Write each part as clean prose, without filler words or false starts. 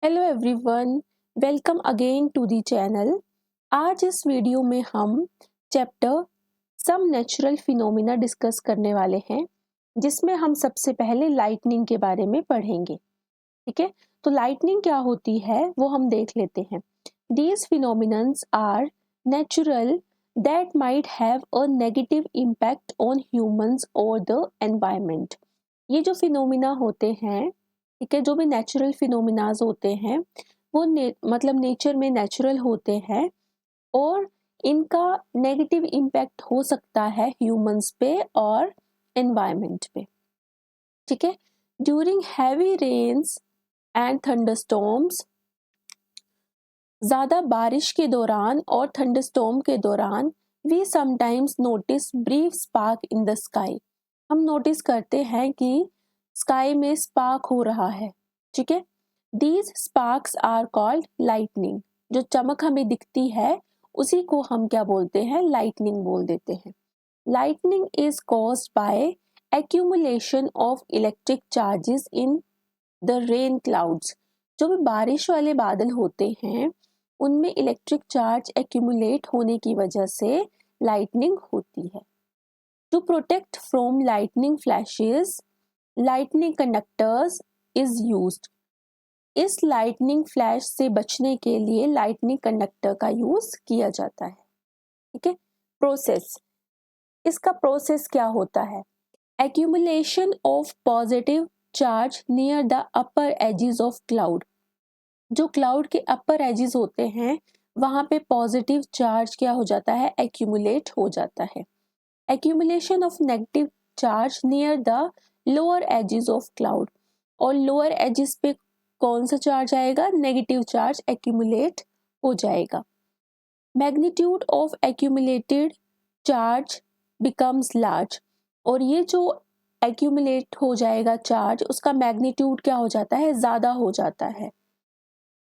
Hello everyone, welcome again to the channel. आज इस video में हम chapter some natural phenomena discuss करने वाले हैं, जिसमें हम सबसे पहले लाइटनिंग के बारे में पढ़ेंगे। ठीक है, तो लाइटनिंग क्या होती है वो हम देख लेते हैं। These phenomenons are natural that might have a negative impact on humans और द एनवायरनमेंट। ये जो फिनोमिना होते हैं, ठीक है, जो भी नेचुरल फिनोमिनाज होते हैं वो मतलब नेचर में नेचुरल होते हैं और इनका नेगेटिव इम्पैक्ट हो सकता है ह्यूमंस पे और एनवायरनमेंट पे। ठीक है, during heavy rains and thunderstorms, ज़्यादा बारिश के दौरान और थंडरस्टॉर्म के दौरान we sometimes notice brief spark in the sky. हम नोटिस करते हैं कि स्काई में स्पार्क हो रहा है। ठीक है, these sparks are called lightning. जो चमक हमें दिखती है उसी को हम क्या बोलते हैं, लाइटनिंग बोल देते हैं। Lightning is caused by accumulation of electric charges in the rain clouds. जो भी बारिश वाले बादल होते हैं उनमें इलेक्ट्रिक चार्ज एक्यूमुलेट होने की वजह से लाइटनिंग होती है। To protect from lightning flashes, lightning conductors is used. इस लाइटनिंग फ्लैश से बचने के लिए लाइटनिंग कंडक्टर का यूज किया जाता है। ठीक है, प्रोसेस, इसका प्रोसेस क्या होता है? Accumulation of positive charge near the upper edges of cloud. जो क्लाउड के अपर एजेस होते हैं वहां पे पॉजिटिव चार्ज क्या हो जाता है, एक्यूमुलेट हो जाता है। Accumulation of negative charge near the lower edges of cloud, और लोअर एजेस पे कौन सा चार्ज आएगा, नेगेटिव चार्ज एक्यूमुलेट हो जाएगा। Magnitude of accumulated charge becomes large, और ये जो एक्यूमुलेट हो जाएगा चार्ज उसका मैग्नीट्यूड क्या हो जाता है, ज्यादा हो जाता है।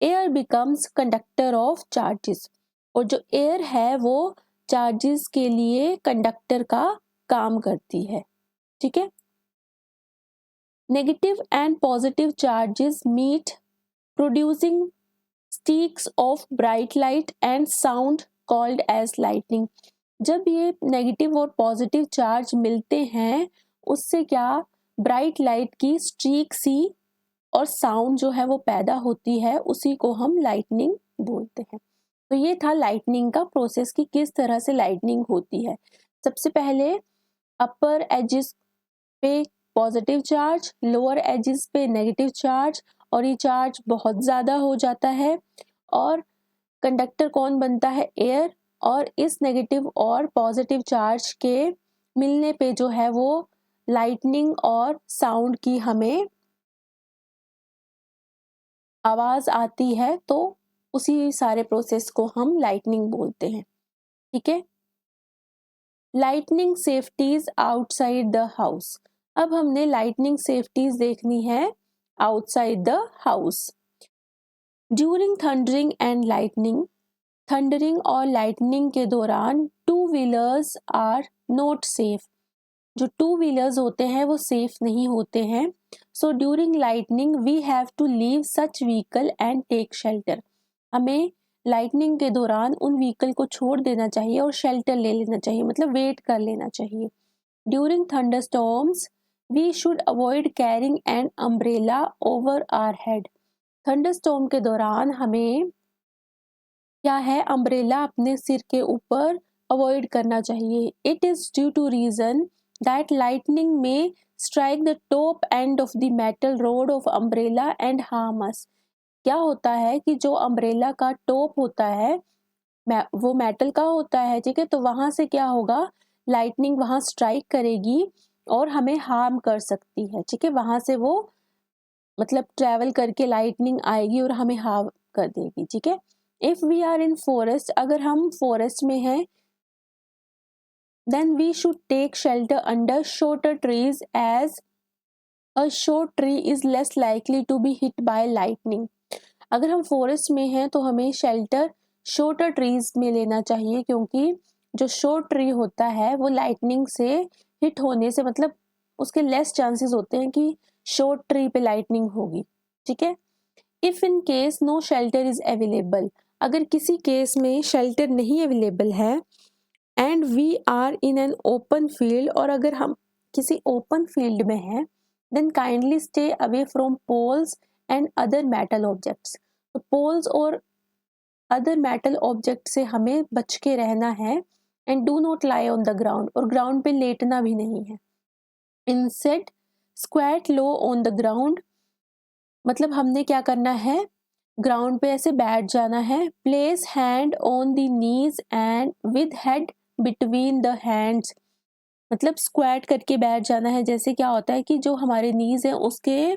Air becomes conductor of charges, और जो एयर है वो चार्जेस के लिए कंडक्टर का काम करती है। ठीक है, negative and positive charges meet producing streaks of bright light and sound called as lightning. जब ये नेगेटिव और पॉजिटिव चार्ज मिलते हैं उससे क्या, ब्राइट लाइट की स्ट्रीक सी और साउंड जो है वो पैदा होती है, उसी को हम लाइटनिंग बोलते हैं। तो ये था लाइटनिंग का प्रोसेस कि किस तरह से लाइटनिंग होती है। सबसे पहले अपर एजेस पे पॉजिटिव चार्ज, लोअर एजेस पे नेगेटिव चार्ज, और ये चार्ज बहुत ज़्यादा हो जाता है और कंडक्टर कौन बनता है, एयर। और इस नेगेटिव और पॉजिटिव चार्ज के मिलने पे जो है वो लाइटनिंग और साउंड की हमें आवाज़ आती है, तो उसी सारे प्रोसेस को हम लाइटनिंग बोलते हैं। ठीक है, lightning safeties outside the house. अब हमने लाइटनिंग सेफ्टीज देखनी है outside the house. During thundering and lightning, thundering और लाइटनिंग के दौरान two wheelers are not safe. जो टू व्हीलर्स होते हैं वो सेफ नहीं होते हैं। So during lightning we have to leave such vehicle and take shelter. हमें लाइटनिंग के दौरान उन व्हीकल को छोड़ देना चाहिए और शेल्टर ले लेना चाहिए, मतलब वेट कर लेना चाहिए। During thunderstorms we should avoid carrying an umbrella over our head. Thunderstorm के दौरान हमें क्या है, अम्ब्रेला अपने सिर के ऊपर अवॉइड करना चाहिए। It is due to reason that lightning may strike the top end of the metal rod of umbrella and harm us. क्या होता है कि जो अम्ब्रेला का टॉप होता है वो मेटल का होता है। ठीक है, तो वहां से क्या होगा, लाइटनिंग वहां स्ट्राइक करेगी और हमें हार्म कर सकती है। ठीक है, वहां से वो मतलब ट्रेवल करके लाइटनिंग आएगी और हमें हार्म कर देगी। ठीक है, if we are in forest, अगर हम फॉरेस्ट में हैं, then we should take shelter under shorter trees as a short tree is less likely to be hit by lightning. अगर हम फॉरेस्ट में हैं तो हमें शेल्टर शॉर्टर ट्रीज में लेना चाहिए, क्योंकि जो शॉर्ट ट्री होता है वो लाइटनिंग से हिट होने से मतलब उसके लेस चांसेस होते हैं कि शॉर्ट ट्री पे लाइटनिंग होगी। ठीक है, if in case no shelter is available, अगर किसी केस में शेल्टर नहीं अवेलेबल है, and we are in an open field, और अगर हम किसी ओपन फील्ड में हैं, then kindly stay away from poles and other metal objects. तो पोल्स और अदर मेटल ऑब्जेक्ट से हमें बच के रहना है। And do not lie on the ground, और ग्राउंड पे लेटना भी नहीं है। Instead squat low on the ground, मतलब हमने क्या करना है, ग्राउंड पे ऐसे बैठ जाना है। Place hand on the knees and with head between the hands, मतलब स्क्वैट करके बैठ जाना है। जैसे क्या होता है कि जो हमारे नीज है उसके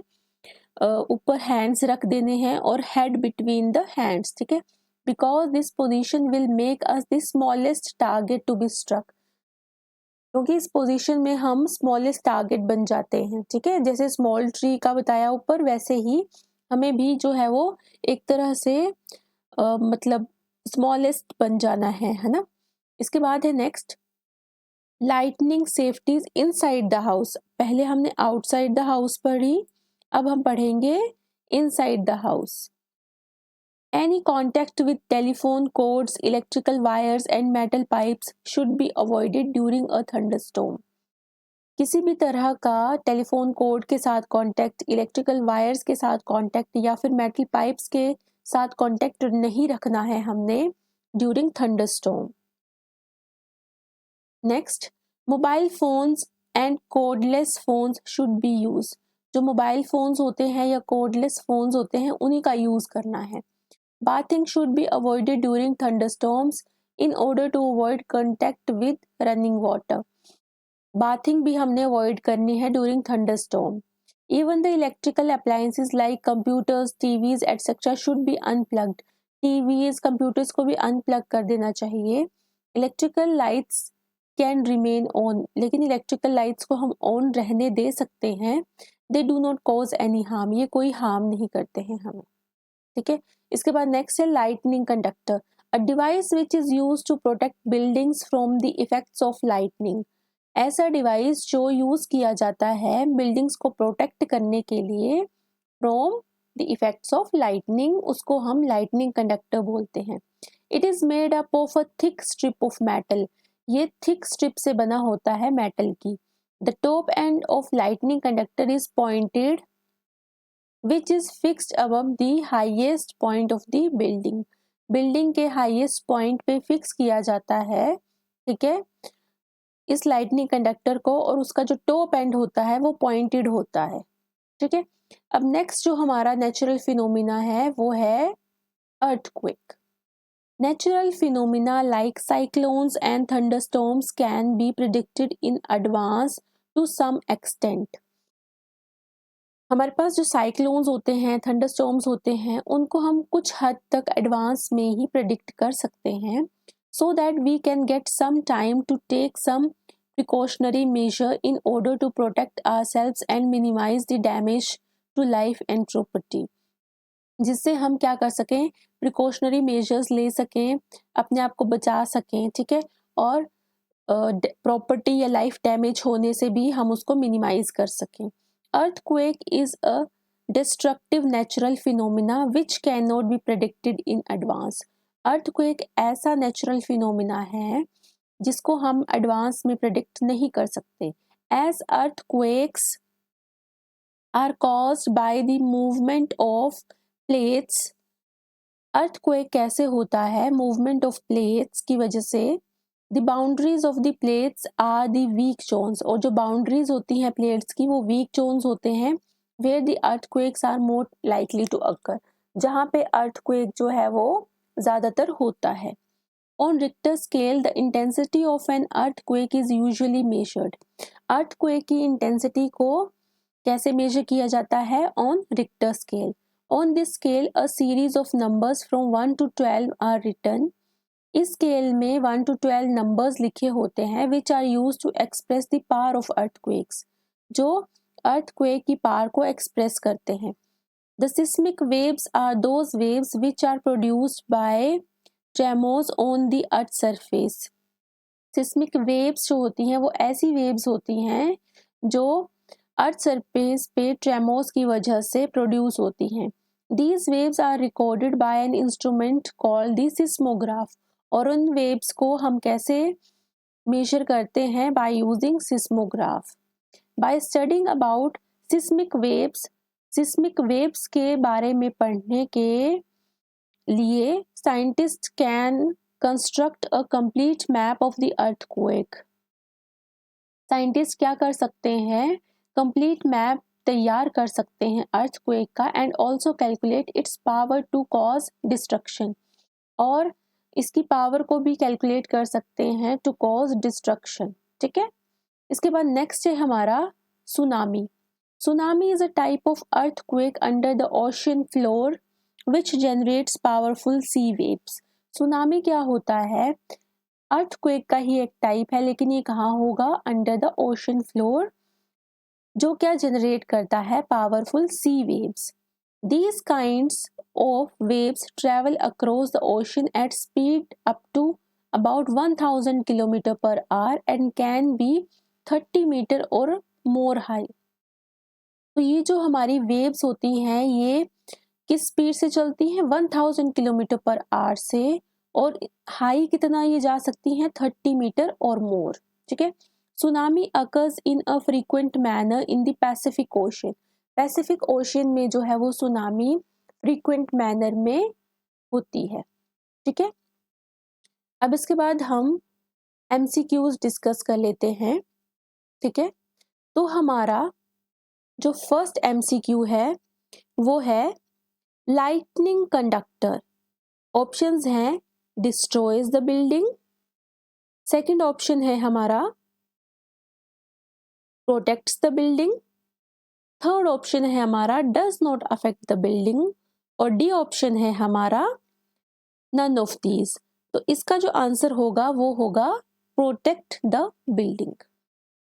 ऊपर हैंड्स रख देने हैं और हेड बिटवीन द हैंड्स, ठीक है। Because this position will make us the smallest target to be struck, क्योंकि इस पोजीशन में हम स्मॉलेस्ट टारगेट बन जाते हैं, ठीक है। जैसे स्मॉल ट्री का बताया ऊपर, वैसे ही हमें भी जो है वो एक तरह से मतलब स्मॉलेस्ट बन जाना है ना। इसके बाद है next, lightning safeties inside the house. पहले हमने आउटसाइड द हाउस पढ़ी, अब हम पढ़ेंगे inside the house. Any contact with telephone cords, electrical wires and metal pipes should be avoided during a thunderstorm. किसी भी तरह का टेलीफोन कोड के साथ कांटेक्ट, इलेक्ट्रिकल वायर्स के साथ कांटेक्ट या फिर मेटल पाइप्स के साथ कांटेक्ट नहीं रखना है हमने during thunderstorm. Next, mobile phones and cordless phones should be use. जो मोबाइल फोन्स होते हैं या कोडलेस फोन्स होते हैं उन्हीं का यूज करना है। Bathing should be avoided during thunderstorms in order to avoid contact with running water. Bathing भी हमने avoid करनी है during thunderstorm. Even the electrical appliances like computers, TVs, etc. should be unplugged. TVs, computers को भी unplug कर देना चाहिए. Electrical lights can remain on. लेकिन electrical lights को हम on रहने दे सकते हैं. They do not cause any harm. ये कोई harm नहीं करते हैं हमें, ठीक है। इसके बाद नेक्स्ट है lightning conductor, a device which is used to protect buildings from the effects of lightning. ऐसा डिवाइस जो यूज किया जाता है बिल्डिंग्स को प्रोटेक्ट करने के लिए from the effects of lightning, उसको हम लाइटनिंग कंडक्टर बोलते हैं। It is made up of a thick strip of metal, ये थिक स्ट्रिप से बना होता है मेटल की। The top end of lightning conductor is pointed which is fixed above the highest point of the building. Building के highest point पे fix किया जाता है, ठीक है, इस लाइटनिंग कंडक्टर को, और उसका जो टॉप एंड होता है वो पॉइंटेड होता है, ठीक है। अब नेक्स्ट जो हमारा नेचुरल फिनोमिना है वो है earthquake. Natural phenomena like cyclones and thunderstorms can be predicted in advance to some extent. हमारे पास जो साइक्लोन्स होते हैं, थंडरस्टॉर्म्स होते हैं, उनको हम कुछ हद तक एडवांस में ही प्रेडिक्ट कर सकते हैं, so that we can get some time to take some precautionary measure in order to protect ourselves and minimise the damage to life and property. जिससे हम क्या कर सकें, प्रिकॉशनरी मेजर्स ले सकें, अपने आप को बचा सकें, ठीक है, और प्रॉपर्टी या लाइफ डैमेज होने से भी हम उसको मिनिमाइज कर सकें। Earthquake is a destructive natural phenomena which cannot be predicted in advance. Earthquake ऐसा natural phenomena है जिसको हम एडवांस में प्रेडिक्ट नहीं कर सकते। As earthquakes are caused by the movement of plates. Earthquake कैसे होता है? Movement of plates की वजह से। The boundaries of the plates are the weak zones, और जो boundaries होती हैं plates की वो weak zones होते हैं, where the earthquakes are more likely to occur, जहाँ पे earthquake जो है वो ज़्यादातर होता है। On Richter scale, the intensity of an earthquake is usually measured. Earthquake की intensity को कैसे measure किया जाता है? On Richter scale. On this scale, a series of numbers from 1 to 12 are written. इस स्केल में 1 to 12 नंबर्स लिखे होते हैं which are use to express the power of earthquakes, जो अर्थक्वेक की पावर को एक्सप्रेस करते हैं। The seismic waves are those waves which are produced by tremors on the earth surface. Seismic waves जो होती हैं वो ऐसी वेव्स होती हैं जो अर्थ सरफेस पे ट्रेमोर्स की वजह से प्रोड्यूस होती हैं। These waves are recorded by an instrument called the seismograph. और उन waves को हम कैसे measure करते हैं? By using seismograph. By studying about seismic waves के बारे में पढ़ने के लिए scientists can construct a complete map of the earthquake. Scientists क्या कर सकते हैं? Complete map तैयार कर सकते हैं earthquake का and also calculate its power to cause destruction. और इसकी पावर को भी कैलकुलेट कर सकते हैं to cause destruction. ठीक है? इसके बाद नेक्स्ट है हमारा tsunami. Tsunami is a type of earthquake under the ocean floor which generates powerful sea waves. Tsunami क्या होता है? अर्थक्वेक का ही एक टाइप है, लेकिन ये कहाँ होगा? अंडर द ओशन फ्लोर, जो क्या जनरेट करता है? Powerful sea waves. These kinds of waves travel across the ocean at speed up to about 1000 km per hour and can be 30 meter or more high. तो ये जो हमारी waves होती हैं ये किस स्पीड से चलती हैं? 1000 किलोमीटर पर आवर से, और हाई कितना ये जा सकती हैं? 30 मीटर और मोर. ठीक है. Tsunami occurs in a frequent manner in the Pacific ocean. Pacific ocean में जो है वो सुनामी फ्रीक्वेंट मैनर में होती है. ठीक है. अब इसके बाद हम एमसीक्यूज डिस्कस कर लेते हैं. ठीक है. तो हमारा जो फर्स्ट एमसीक्यू है वो है लाइटनिंग कंडक्टर. ऑप्शंस हैं destroys the building, second option है हमारा protects the building, third option है हमारा does not affect the building, और डी ऑप्शन है हमारा नन ऑफ दीज. तो इसका जो आंसर होगा वो होगा protect the building.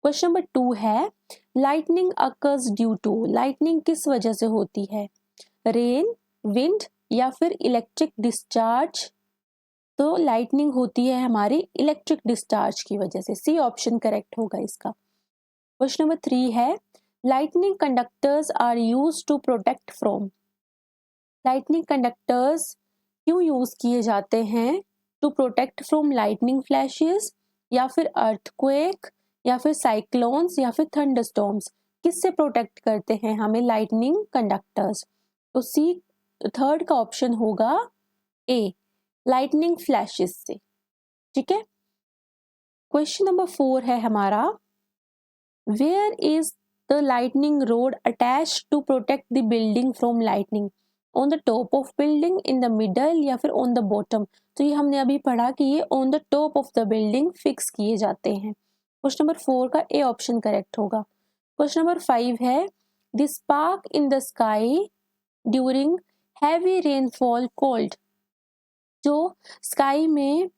Question number 2 है lightning occurs due to. Lightning किस वजह से होती है? रेन, विंड या फिर इलेक्ट्रिक डिस्चार्ज. तो लाइटनिंग होती है हमारी इलेक्ट्रिक डिस्चार्ज की वजह से. सी ऑप्शन करेक्ट होगा इसका. क्वेश्चन नंबर 3 है lightning conductors are used to protect from. Lightning conductors क्यों यूज किए जाते हैं? To protect from lightning flashes या फिर अर्थक्वेक या फिर साइक्लोन्स या फिर थंडरस्टॉर्म्स. किससे प्रोटेक्ट करते हैं हमें लाइटनिंग कंडक्टर्स? तो सी थर्ड का ऑप्शन होगा ए, लाइटनिंग फ्लैशेस से. ठीक है. क्वेश्चन नंबर 4 है हमारा where is the lightning rod attached to protect the building from lightning. On the top of building, in the middle या फिर ऑन द बॉटम. तो ये हमने अभी पढ़ा कि ये on the top of the building fix किए जाते हैं. क्वेश्चन नंबर 4 का ए ऑप्शन करेक्ट होगा. क्वेश्चन नंबर 5 है the spark in the sky during heavy rainfall called. जो स्काई में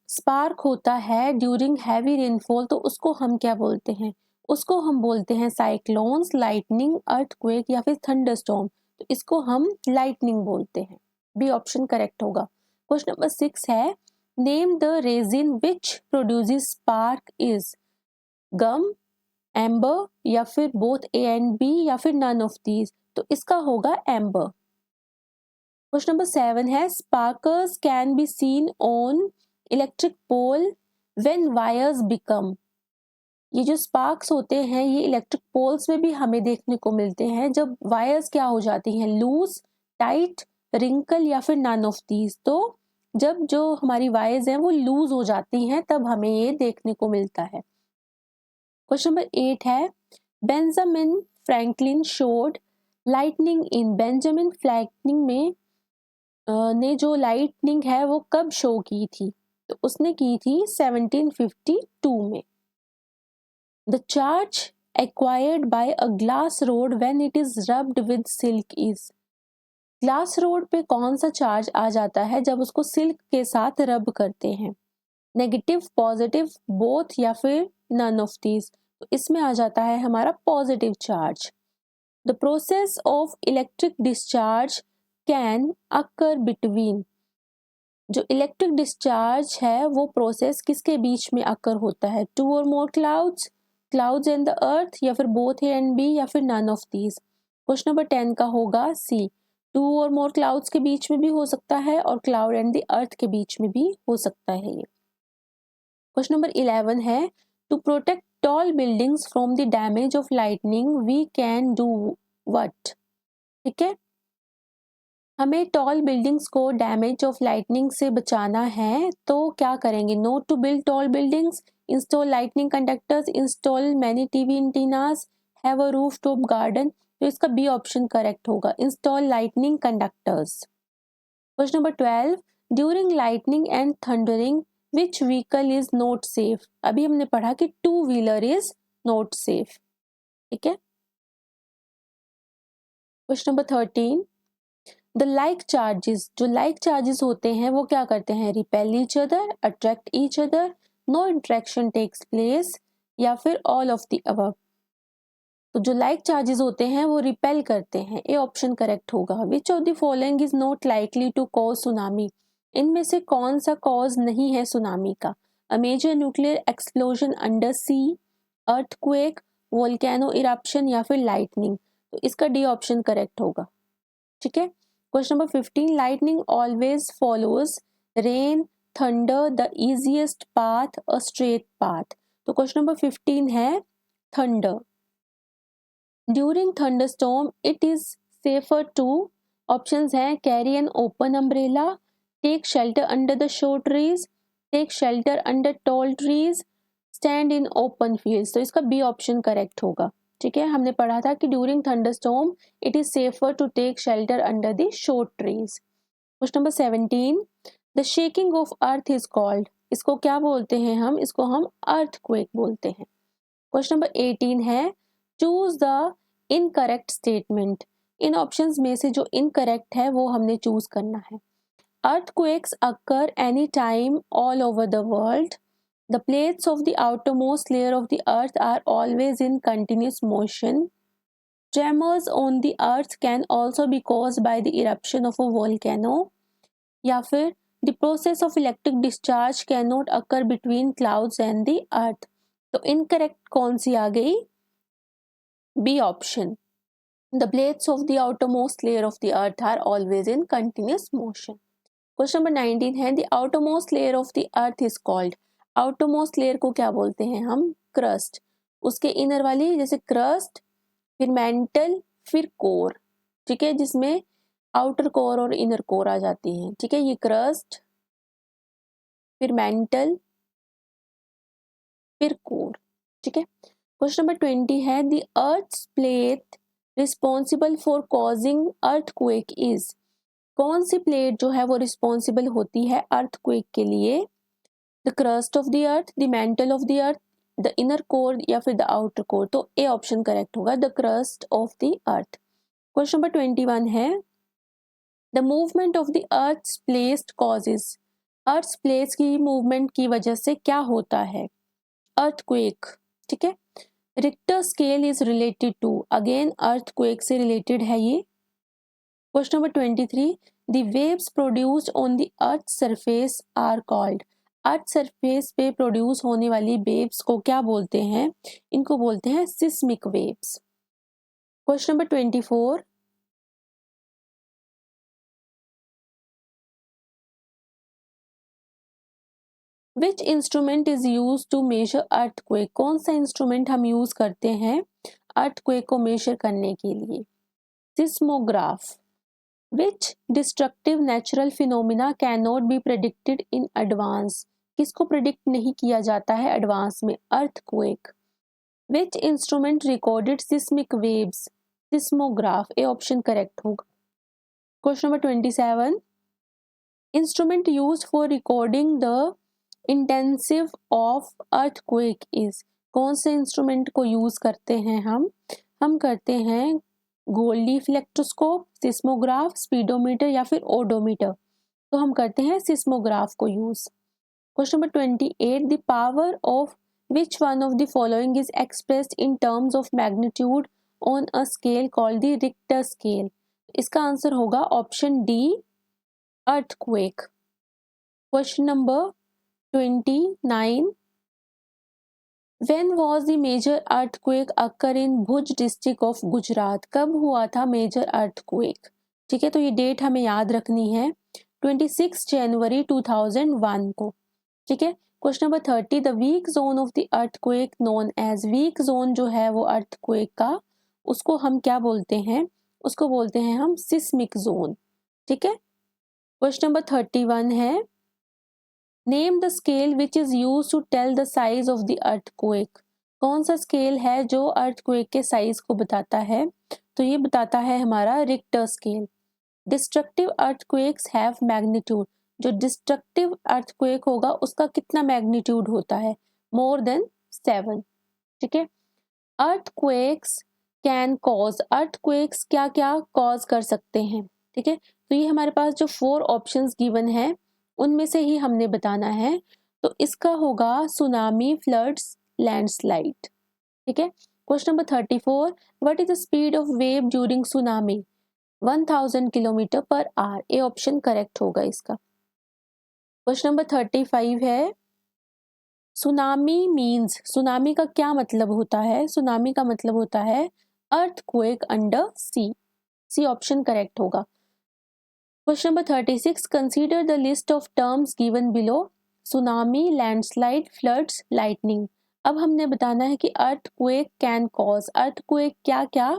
स्पार्क होता है ड्यूरिंग हैवी रेनफॉल, तो उसको हम क्या बोलते हैं? उसको हम बोलते हैं साइक्लोन्स, लाइटनिंग, अर्थक्वेक या फिर थंडरस्टॉर्म. तो इसको हम लाइटनिंग बोलते हैं. बी ऑप्शन करेक्ट होगा. क्वेश्चन नंबर 6 है name the resin which produces spark is. Gum, amber या फिर बोथ ए एंड बी या फिर नन ऑफ दीज. तो इसका होगा एम्बर. क्वेश्चन नंबर 7 है sparkers can be seen on electric pole when wires become. ये जो स्पार्क्स होते हैं ये इलेक्ट्रिक पोल्स में भी हमें देखने को मिलते हैं जब वायर्स क्या हो जाती हैं? लूज, टाइट, रिंकल या फिर नन ऑफ दीज. तो जब जो हमारी वायर्स हैं वो लूज हो जाती हैं तब हमें ये देखने को मिलता है. क्वेश्चन नंबर 8 है बेंजामिन फ्रैंकलिन शोड लाइटनिंग इन. बेंजामिन फ्रैंकलिन में ने जो लाइटनिंग है वो कब शो की थी? तो उसने की थी 1752 में. The charge acquired by a glass rod when it is rubbed with silk is. Glass rod पे कौन सा चार्ज आ जाता है जब उसको सिल्क के साथ रब करते हैं? नेगेटिव, पॉजिटिव, बोथ या फिर नन ऑफ दीज. तो इसमें आ जाता है हमारा positive charge. The process of electric discharge can occur between. जो इलेक्ट्रिक डिस्चार्ज है वो प्रोसेस किसके बीच में अकर होता है? 2 और more clouds, clouds and the earth या फिर बोथ ए एंड बी या फिर none of these. Question number 10 का होगा सी, टू और मोर क्लाउड्स के बीच में भी हो सकता है और क्लाउड एंड द अर्थ के बीच में भी हो सकता है ये। क्वेश्चन नंबर 11 है, to protect tall buildings from the damage of lightning we can do what. ठीक है, हमें टॉल बिल्डिंग्स को डैमेज ऑफ लाइटनिंग से बचाना है तो क्या करेंगे? Not to build tall buildings, install lightning conductors, install many TV antennas, have a roof top garden. तो इसका बी ऑप्शन करेक्ट होगा, install lightning conductors. Question number 12, during lightning and thundering which vehicle is not safe. अभी हमने पढ़ा कि two wheeler is not safe. ठीक है, question number 13, the like charges, जो लाइक चार्जेस होते हैं वो क्या करते हैं? Repel each other, attract each other, no interaction takes place, या फिर ऑल ऑफ द अबव। तो जो लाइक चार्जेस होते हैं वो रिपेल करते हैं, ए ऑप्शन करेक्ट होगा। Which of the following is not likely to cause tsunami. इनमें से कौन सा कॉज नहीं है सुनामी का? A major nuclear explosion under sea, earthquake, volcano eruption, या फिर लाइटनिंग। तो इसका डी ऑप्शन करेक्ट होगा। ठीक है, question number 15, lightning always follows rain, thunder, the easiest path, a straight path. तो क्वेश्चन नंबर 15 है thunder. During thunderstorm it is safer to, options हैं carry an open umbrella, take shelter under the शोर trees, take shelter under tall trees, stand in open fields. तो इसका B option correct होगा। ठीक है, हमने पढ़ा था कि during thunderstorm it is safer to take shelter under the शोर trees. Question number 17, the shaking of earth is called. इसको क्या बोलते हैं हम? इसको हम अर्थक्वेक बोलते हैं। क्वेश्चन नंबर 18 है, choose the incorrect statement. In options में से जो इनकरेक्ट है वो हमने चूज करना है। Earthquakes occur any time all over the world, the plates of the outermost layer of the earth are always in continuous motion, tremors on the earth can also be caused by the eruption of a volcano, या फिर the process of electric discharge can not occur between clouds and the earth. तो incorrect कौन सी आ गई? B option, the plates of the outermost layer of the earth are always in continuous motion. Question number 19 है, the outermost layer of the earth is called. Outermost layer को क्या बोलते हैं हम? क्रस्ट। उसके इनर वाली जैसे क्रस्ट, फिर मेंटल, फिर कोर। ठीक है, जिसमें आउटर कोर और इनर कोर आ जाती हैं। ठीक है, ये क्रस्ट, फिर मेंटल, फिर कोर। ठीक है, क्वेश्चन नंबर 20 है, the earth's plate responsible for causing earthquake is. कौन सी प्लेट जो है वो रिस्पॉन्सिबल होती है अर्थक्वेक के लिए? The crust of the earth, the mantle of the earth, the inner core, या फिर द आउटर कोर। तो ए ऑप्शन करेक्ट होगा, the crust of the earth. Question number 21 है, the movement of the earth's plates causes. Earth's plates की movement की वजह से क्या होता है? अर्थक्वेक। ठीक है, Richter scale is related to, again earthquake से रिलेटेड है ये। Question number 23, the waves produced on the earth surface are called. Earth surface पे प्रोड्यूस होने वाली वेव्स को क्या बोलते हैं? इनको बोलते हैं seismic waves. Question number 24, which instrument is use to measure earthquake. कौन सा इंस्ट्रूमेंट हम यूज करते हैं अर्थक्वेक को मेजर करने के लिए? Seismograph. Which destructive natural phenomena can not be predicted in advance. किसको प्रिडिक्ट नहीं किया जाता है एडवांस में? Earthquake. Which instrument recorded seismic waves? Seismograph. A option correct होगा। Question number 27, instrument use for recording the intensive of earthquake is. कौन से instrument को यूज करते हैं हम करते हैं गोल्डी फ्लेक्ट्रोस्कोप, सिस्मोग्राफ, स्पीडोमीटर, या फिर ओडोमीटर। तो हम करते हैं सिस्मोग्राफ को use. Question number 28, the power of which one of the following is expressed in terms of magnitude on a scale called the Richter scale. इसका आंसर होगा option D, earthquake. Question number 29, When was the major earthquake occur in Bhuj district of Gujarat? कब हुआ था major earthquake? ठीक है, तो ये date हमें याद रखनी है 26 जनवरी 2001 को। ठीक है, question number 30, the weak zone of the earthquake known as, weak zone जो है वो अर्थक्वेक का, उसको हम क्या बोलते हैं, उसको बोलते हैं हम सिस्मिक जोन। ठीक है, क्वेश्चन नंबर 31 है, name the scale which is use to tell the size of the earthquake, कौन सा स्केल है जो अर्थक्वेक के साइज को बताता है, तो ये बताता है हमारा Richter scale. Destructive earthquakes have magnitude, जो डिस्ट्रक्टिव अर्थक्वेक होगा उसका कितना मैग्नीट्यूड होता है, मोर देन 7। ठीक है, अर्थक्वेक्स कैन कॉज, अर्थक्वेक्स क्या क्या कॉज कर सकते हैं। ठीक है, तो ये हमारे पास जो 4 ऑप्शंस गिवन है उनमें से ही हमने बताना है, तो इसका होगा सुनामी, फ्लड्स, लैंडस्लाइड। ठीक है, question number 34, what is the speed of wave during tsunami, 1000 kilometre per hour, A option correct होगा इसका। क्वेश्चन नंबर 35 है, सुनामी मीन्स, सुनामी का क्या मतलब होता है, सुनामी का मतलब होता है अर्थक्वेक अंडर सी, सी ऑप्शन करेक्ट होगा। Question number 36, consider the list of terms given below, tsunami, landslide, floods, lightning. अब हमने बताना है कि अर्थक्वेक कैन कॉज, अर्थक्वेक क्या क्या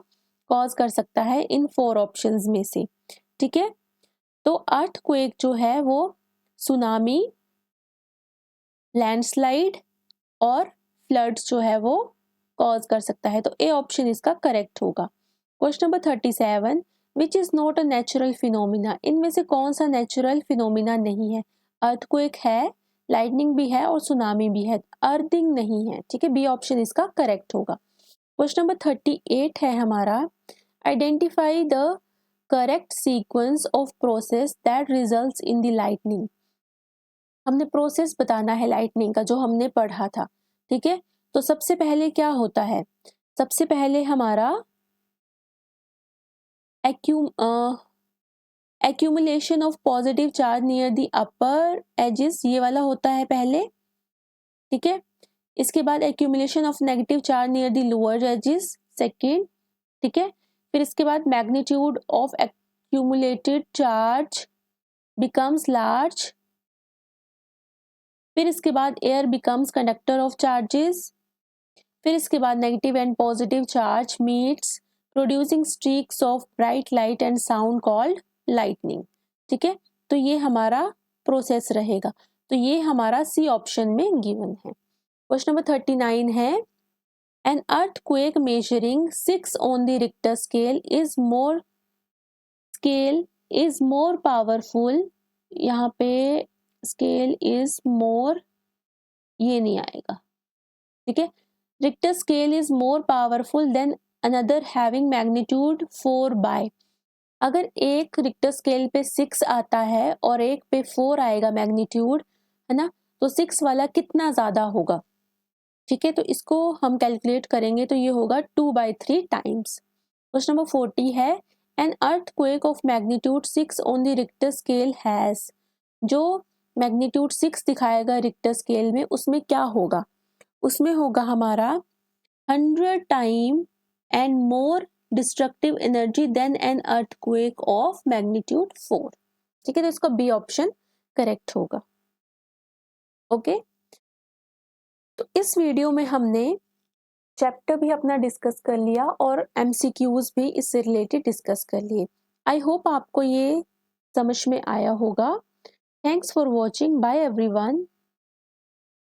कॉज कर सकता है इन 4 ऑप्शंस में से। ठीक है, तो अर्थक्वेक जो है वो सुनामी, लैंडस्लाइड और फ्लड्स जो है वो कॉज कर सकता है, तो ए ऑप्शन इसका करेक्ट होगा। Question number 37, which is not a natural phenomena, इनमें से कौन सा नेचुरल फिनोमिना नहीं है, अर्थक्वेक है, लाइटनिंग भी है और सुनामी भी है, अर्थिंग नहीं है। ठीक है, बी ऑप्शन इसका करेक्ट होगा। क्वेश्चन नंबर 38 है हमारा, identify the correct sequence of process that results in the lightning, हमने प्रोसेस बताना है लाइटनिंग का जो हमने पढ़ा था। ठीक है, तो सबसे पहले क्या होता है, सबसे पहले हमारा accumulation of positive charge near the upper edges, ये वाला होता है पहले। ठीक है, इसके बाद accumulation of negative charge near the lower edges, second. ठीक है, फिर इसके बाद magnitude of accumulated charge becomes large, फिर इसके बाद air becomes conductor of charges, फिर इसके बाद negative and positive charge meets producing streaks of bright light and sound called lightning. ठीक है, तो ये हमारा प्रोसेस रहेगा, तो ये हमारा सी ऑप्शन में गिवन है। क्वेश्चन नंबर 39 है, an earthquake measuring 6 on the Richter scale is more powerful, यहाँ पे स्केल इज मोर, ये नहीं आएगा। ठीक है, Richter scale is more powerful than another having magnitude 4 by, अगर एक रिक्टर स्केल पे 6 आता है और एक पे 4 आएगा मैग्नीट्यूड, है ना, तो 6 वाला कितना ज्यादा होगा। ठीक है, तो इसको हम कैलकुलेट करेंगे तो ये होगा 2/3 टाइम्स। क्वेश्चन नंबर 40 है, N earthquake of magnitude 6 on the Richter scale has, जो मैग्नीट्यूड 6 दिखाएगा रिक्टर स्केल में उसमें क्या होगा, उसमें होगा हमारा 100 time and more destructive energy than an earthquake of magnitude 4। ठीक है, तो इसका बी ऑप्शन करेक्ट होगा। ओके, तो इस वीडियो में हमने चैप्टर भी अपना डिस्कस कर लिया और एमसीक्यूज भी इससे रिलेटेड डिस्कस कर लिए। आई होप आपको ये समझ में आया होगा। Thanks for watching, bye everyone.